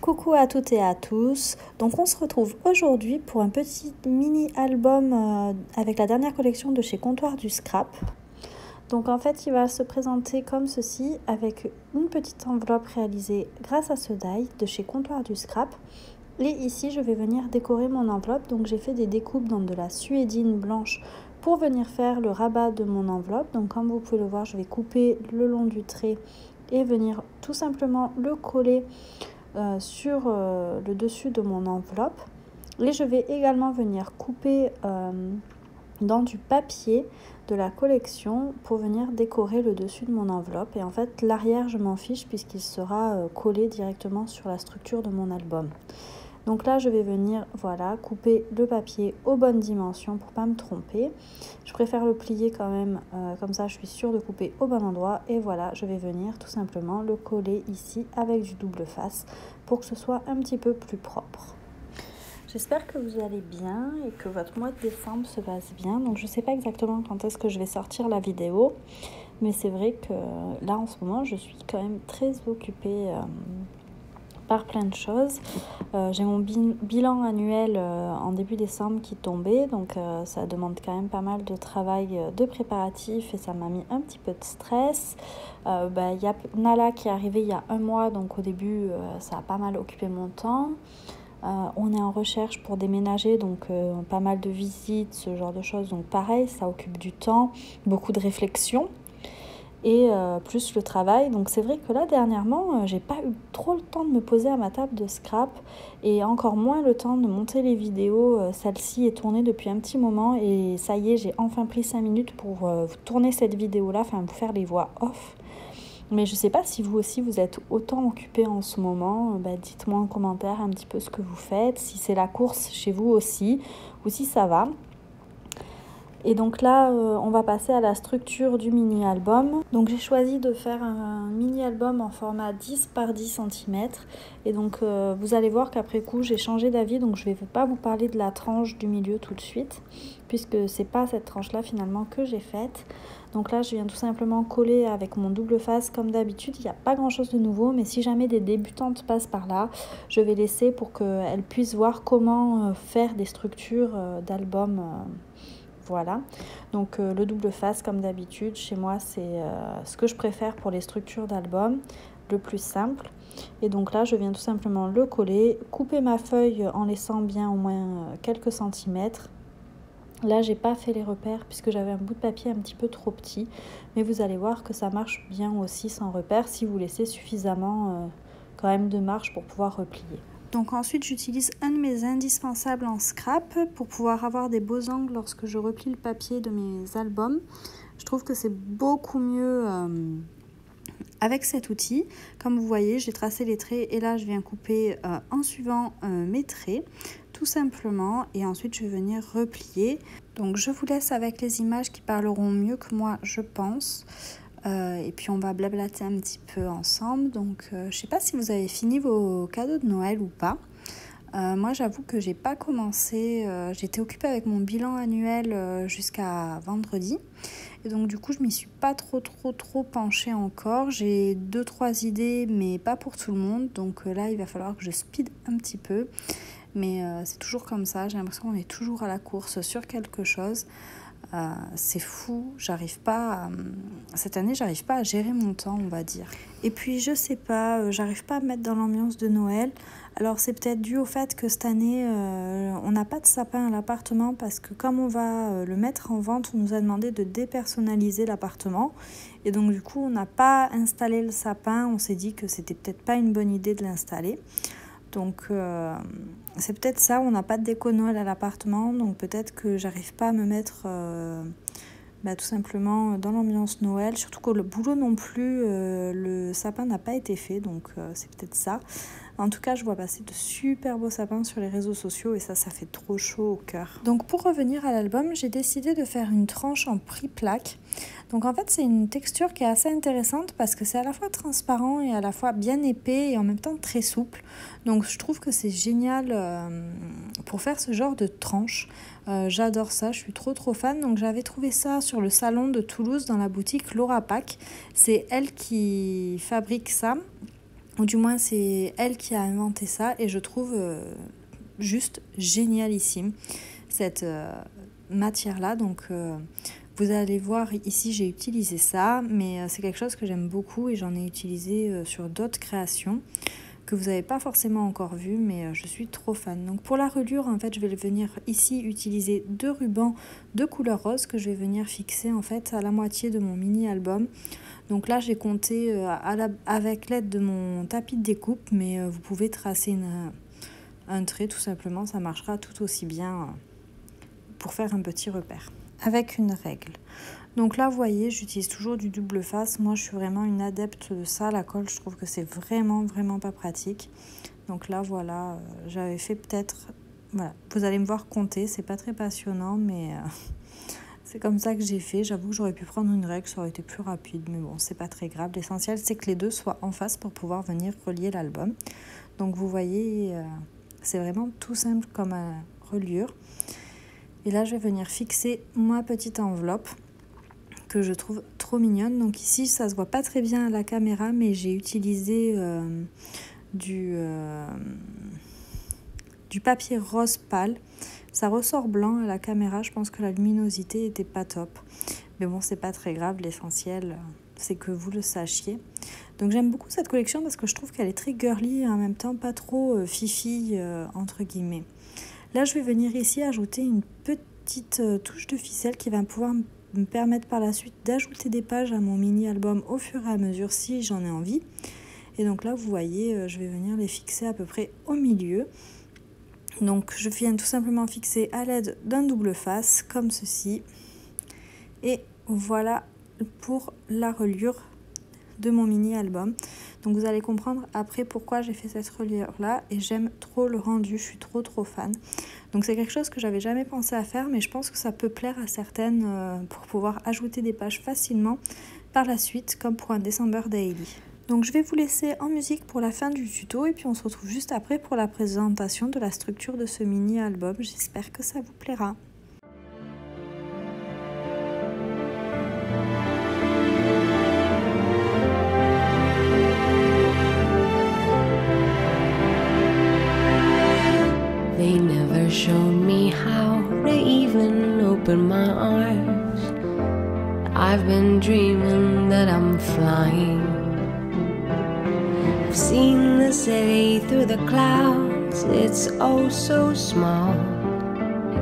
Coucou à toutes et à tous, donc on se retrouve aujourd'hui pour un petit mini-album avec la dernière collection de chez Comptoir du Scrap. Donc en fait il va se présenter comme ceci avec une petite enveloppe réalisée grâce à ce die de chez Comptoir du Scrap. Et ici je vais venir décorer mon enveloppe, donc j'ai fait des découpes dans de la suédine blanche pour venir faire le rabat de mon enveloppe. Donc comme vous pouvez le voir, je vais couper le long du trait et venir tout simplement le coller sur le dessus de mon enveloppe. Et je vais également venir couper dans du papier de la collection pour venir décorer le dessus de mon enveloppe. Et en fait l'arrière je m'en fiche puisqu'il sera collé directement sur la structure de mon album. Donc là je vais venir couper le papier aux bonnes dimensions pour pas me tromper. Je préfère le plier quand même, comme ça je suis sûre de couper au bon endroit. Et voilà, je vais venir tout simplement le coller ici avec du double face pour que ce soit un petit peu plus propre. J'espère que vous allez bien et que votre mois de décembre se passe bien. Donc je ne sais pas exactement quand est-ce que je vais sortir la vidéo, mais c'est vrai que là en ce moment je suis quand même très occupée par plein de choses. J'ai mon bilan annuel en début décembre qui tombait, donc ça demande quand même pas mal de travail de préparatif et ça m'a mis un petit peu de stress. Y a Nala qui est arrivée il y a un mois, donc au début ça a pas mal occupé mon temps. On est en recherche pour déménager, donc pas mal de visites, ce genre de choses, donc pareil, ça occupe du temps, beaucoup de réflexion. Et plus le travail. Donc c'est vrai que là dernièrement j'ai pas eu trop le temps de me poser à ma table de scrap et encore moins le temps de monter les vidéos. Celle-ci est tournée depuis un petit moment et ça y est, j'ai enfin pris 5 minutes pour tourner cette vidéo là, enfin vous faire les voix off. Mais je sais pas si vous aussi vous êtes autant occupé en ce moment. Dites-moi en commentaire un petit peu ce que vous faites, si c'est la course chez vous aussi ou si ça va. Et donc là, on va passer à la structure du mini-album. Donc j'ai choisi de faire un mini-album en format 10 par 10 cm. Et donc vous allez voir qu'après coup, j'ai changé d'avis. Donc je ne vais pas vous parler de la tranche du milieu tout de suite, puisque c'est pas cette tranche-là finalement que j'ai faite. Donc là, je viens tout simplement coller avec mon double face comme d'habitude. Il n'y a pas grand-chose de nouveau, mais si jamais des débutantes passent par là, je vais laisser pour qu'elles puissent voir comment faire des structures d'album. Voilà, donc le double face comme d'habitude, chez moi c'est ce que je préfère pour les structures d'album, le plus simple. Et donc là je viens tout simplement le coller, couper ma feuille en laissant bien au moins quelques centimètres. Là j'ai pas fait les repères puisque j'avais un bout de papier un petit peu trop petit, mais vous allez voir que ça marche bien aussi sans repères si vous laissez suffisamment quand même de marge pour pouvoir replier. Donc ensuite j'utilise un de mes indispensables en scrap pour pouvoir avoir des beaux angles lorsque je replie le papier de mes albums. Je trouve que c'est beaucoup mieux avec cet outil. Comme vous voyez, j'ai tracé les traits et là je viens couper en suivant mes traits tout simplement, et ensuite je vais venir replier. Donc je vous laisse avec les images qui parleront mieux que moi je pense. Et puis on va blablater un petit peu ensemble. Donc je sais pas si vous avez fini vos cadeaux de Noël ou pas. Moi j'avoue que j'ai pas commencé, j'étais occupée avec mon bilan annuel jusqu'à vendredi. Et donc du coup je m'y suis pas trop penchée encore. J'ai 2-3 idées mais pas pour tout le monde. Donc là il va falloir que je speed un petit peu. Mais c'est toujours comme ça, j'ai l'impression qu'on est toujours à la course sur quelque chose. C'est fou, cette année j'arrive pas à gérer mon temps, on va dire. Et puis je sais pas, j'arrive pas à me mettre dans l'ambiance de Noël. Alors c'est peut-être dû au fait que cette année on n'a pas de sapin à l'appartement, parce que comme on va le mettre en vente, on nous a demandé de dépersonnaliser l'appartement. Et donc du coup on n'a pas installé le sapin, on s'est dit que c'était peut-être pas une bonne idée de l'installer. Donc c'est peut-être ça, on n'a pas de déco Noël à l'appartement, donc peut-être que j'arrive pas à me mettre tout simplement dans l'ambiance Noël, surtout que le boulot non plus, le sapin n'a pas été fait, donc c'est peut-être ça. En tout cas, je vois passer de super beaux sapins sur les réseaux sociaux et ça fait trop chaud au cœur. Donc pour revenir à l'album, j'ai décidé de faire une tranche en prix-plaque. Donc en fait, c'est une texture qui est assez intéressante parce que c'est à la fois transparent et à la fois bien épais et en même temps très souple. Donc je trouve que c'est génial pour faire ce genre de tranche. J'adore ça, je suis trop fan. Donc j'avais trouvé ça sur le salon de Toulouse dans la boutique Laura Pack. C'est elle qui fabrique ça. ou du moins c'est elle qui a inventé ça, et je trouve juste génialissime cette matière-là. Donc vous allez voir ici, j'ai utilisé ça, mais c'est quelque chose que j'aime beaucoup et j'en ai utilisé sur d'autres créations que vous n'avez pas forcément encore vu, mais je suis trop fan. Donc pour la reliure, en fait, je vais venir ici utiliser 2 rubans de couleur rose que je vais venir fixer en fait à la moitié de mon mini album. Donc là, j'ai compté avec l'aide de mon tapis de découpe, mais vous pouvez tracer un trait tout simplement, ça marchera tout aussi bien pour faire un petit repère avec une règle. Donc là, vous voyez, j'utilise toujours du double face. Moi, je suis vraiment une adepte de ça. La colle, je trouve que c'est vraiment pas pratique. Donc là, voilà, j'avais fait peut-être... Voilà, vous allez me voir compter. C'est pas très passionnant, mais c'est comme ça que j'ai fait. J'avoue que j'aurais pu prendre une règle, ça aurait été plus rapide. Mais bon, c'est pas très grave. L'essentiel, c'est que les deux soient en face pour pouvoir venir relier l'album. Donc vous voyez, c'est vraiment tout simple comme reliure. Et là, je vais venir fixer ma petite enveloppe que je trouve trop mignonne. Donc ici, ça se voit pas très bien à la caméra, mais j'ai utilisé du papier rose pâle. Ça ressort blanc à la caméra, je pense que la luminosité était pas top. Mais bon, c'est pas très grave, l'essentiel, c'est que vous le sachiez. Donc j'aime beaucoup cette collection parce que je trouve qu'elle est très girly et en même temps pas trop fifi, entre guillemets. Là, je vais venir ici ajouter une petite touche de ficelle qui va pouvoir me permettre par la suite d'ajouter des pages à mon mini album au fur et à mesure si j'en ai envie. Et donc là, vous voyez, je vais venir les fixer à peu près au milieu. Donc je viens tout simplement fixer à l'aide d'un double face comme ceci. Et voilà pour la reliure de mon mini album. Donc vous allez comprendre après pourquoi j'ai fait cette reliure là, et j'aime trop le rendu, je suis trop fan. Donc c'est quelque chose que j'avais jamais pensé à faire, mais je pense que ça peut plaire à certaines pour pouvoir ajouter des pages facilement par la suite, comme pour un December Daily. Donc je vais vous laisser en musique pour la fin du tuto, et puis on se retrouve juste après pour la présentation de la structure de ce mini album. J'espère que ça vous plaira. They never showed me how to even open my arms. I've been dreaming that I'm flying. I've seen the city through the clouds, it's oh so small.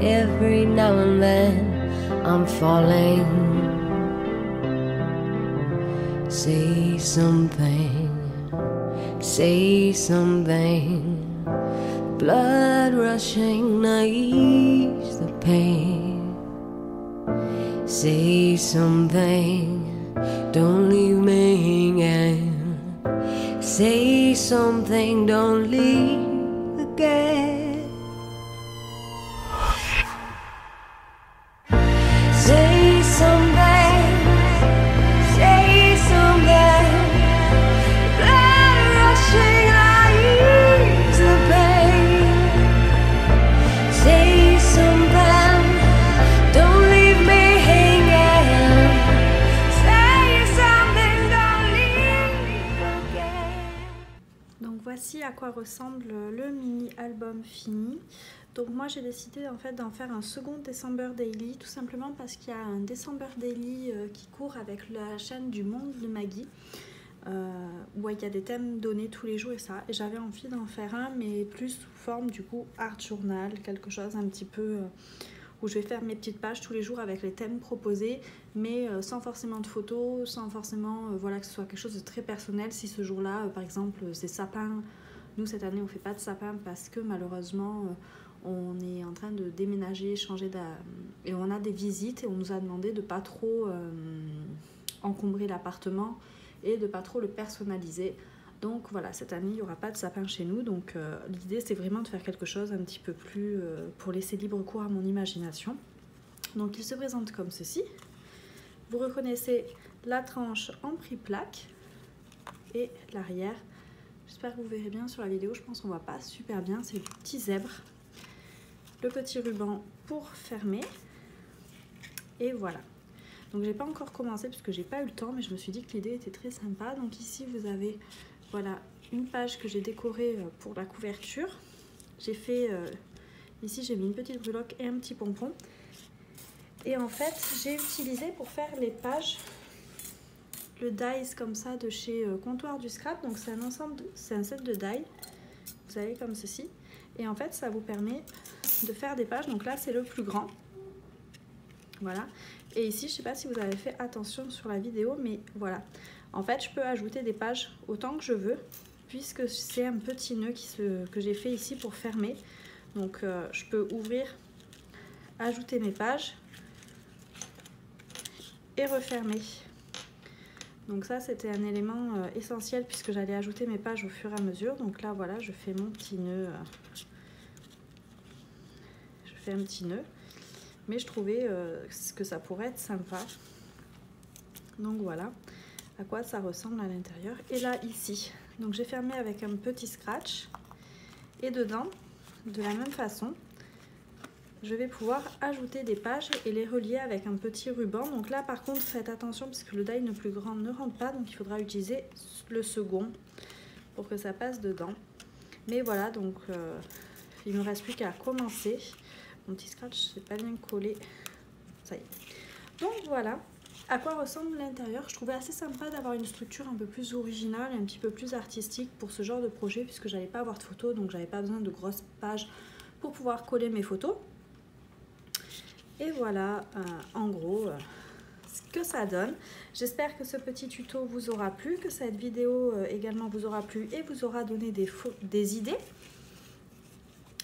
Every now and then I'm falling. Say something, say something. Blood rushing to ease the pain. Say something, don't leave me hanging. Say something, don't leave again. Say something, say something. Blood rushing to ease the pain. Say something, don't leave me hanging. Say something, don't leave again. Donc voici à quoi ressemble le mini album fini. Donc moi j'ai décidé en fait d'en faire un second December Daily, tout simplement parce qu'il y a un December Daily qui court avec la chaîne du Monde de Maggie, où il y a des thèmes donnés tous les jours et ça. Et j'avais envie d'en faire un, mais plus sous forme du coup art journal, quelque chose un petit peu où je vais faire mes petites pages tous les jours avec les thèmes proposés, mais sans forcément de photos, sans forcément voilà, que ce soit quelque chose de très personnel. Si ce jour-là, par exemple, c'est sapin, nous cette année on fait pas de sapin parce que malheureusement on est en train de déménager, changer et on a des visites et on nous a demandé de pas trop encombrer l'appartement et de pas trop le personnaliser. Donc voilà, cette année il n'y aura pas de sapin chez nous, donc l'idée c'est vraiment de faire quelque chose un petit peu plus pour laisser libre cours à mon imagination. Donc il se présente comme ceci. Vous reconnaissez la tranche en prix-plaque et l'arrière. J'espère que vous verrez bien sur la vidéo, je pense qu'on ne voit pas super bien, c'est le petit zèbre. Le petit ruban pour fermer. Et voilà. Donc j'ai pas encore commencé puisque j'ai pas eu le temps, mais je me suis dit que l'idée était très sympa. Donc ici vous avez voilà une page que j'ai décorée pour la couverture. J'ai fait, ici j'ai mis une petite breloque et un petit pompon. Et en fait, j'ai utilisé pour faire les pages le dies comme ça de chez Comptoir du Scrap. Donc c'est un ensemble, c'est un set de die. Vous avez comme ceci. Et en fait, ça vous permet de faire des pages. Donc là, c'est le plus grand. Voilà. Et ici, je ne sais pas si vous avez fait attention sur la vidéo, mais voilà. En fait, je peux ajouter des pages autant que je veux, puisque c'est un petit nœud que j'ai fait ici pour fermer. Donc, je peux ouvrir, ajouter mes pages et refermer. Donc ça, c'était un élément essentiel puisque j'allais ajouter mes pages au fur et à mesure. Donc là, voilà, je fais mon petit nœud. Je fais un petit nœud. Mais je trouvais que ça pourrait être sympa. Donc voilà à quoi ça ressemble à l'intérieur. Et là, ici, donc j'ai fermé avec un petit scratch. Et dedans, de la même façon, je vais pouvoir ajouter des pages et les relier avec un petit ruban. Donc là, par contre, faites attention parce que le die le plus grand ne rentre pas. Donc il faudra utiliser le second pour que ça passe dedans. Mais voilà, donc il ne me reste plus qu'à commencer. Mon petit scratch, c'est pas bien collé. Ça y est. Donc voilà à quoi ressemble l'intérieur. Je trouvais assez sympa d'avoir une structure un peu plus originale, un petit peu plus artistique pour ce genre de projet, puisque j'allais pas avoir de photos, donc j'avais pas besoin de grosses pages pour pouvoir coller mes photos. Et voilà en gros ce que ça donne. J'espère que ce petit tuto vous aura plu, que cette vidéo également vous aura plu et vous aura donné des idées.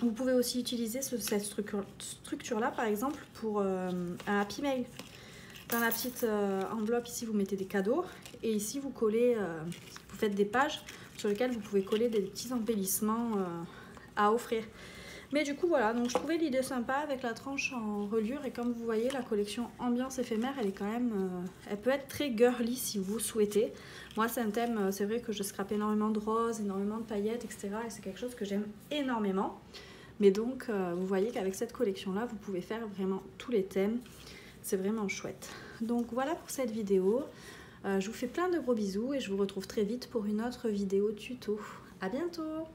Vous pouvez aussi utiliser cette structure-là, par exemple, pour un Happy Mail. Dans la petite enveloppe, ici, vous mettez des cadeaux. Et ici, vous collez, vous faites des pages sur lesquelles vous pouvez coller des petits embellissements à offrir. Mais du coup, voilà. Donc, je trouvais l'idée sympa avec la tranche en reliure. Et comme vous voyez, la collection Ambiance éphémère, elle est quand même... elle peut être très girly si vous souhaitez. Moi, c'est un thème... c'est vrai que je scrape énormément de roses, énormément de paillettes, etc. Et c'est quelque chose que j'aime énormément. Mais donc, vous voyez qu'avec cette collection-là, vous pouvez faire vraiment tous les thèmes. C'est vraiment chouette. Donc, voilà pour cette vidéo. Je vous fais plein de gros bisous et je vous retrouve très vite pour une autre vidéo tuto. À bientôt!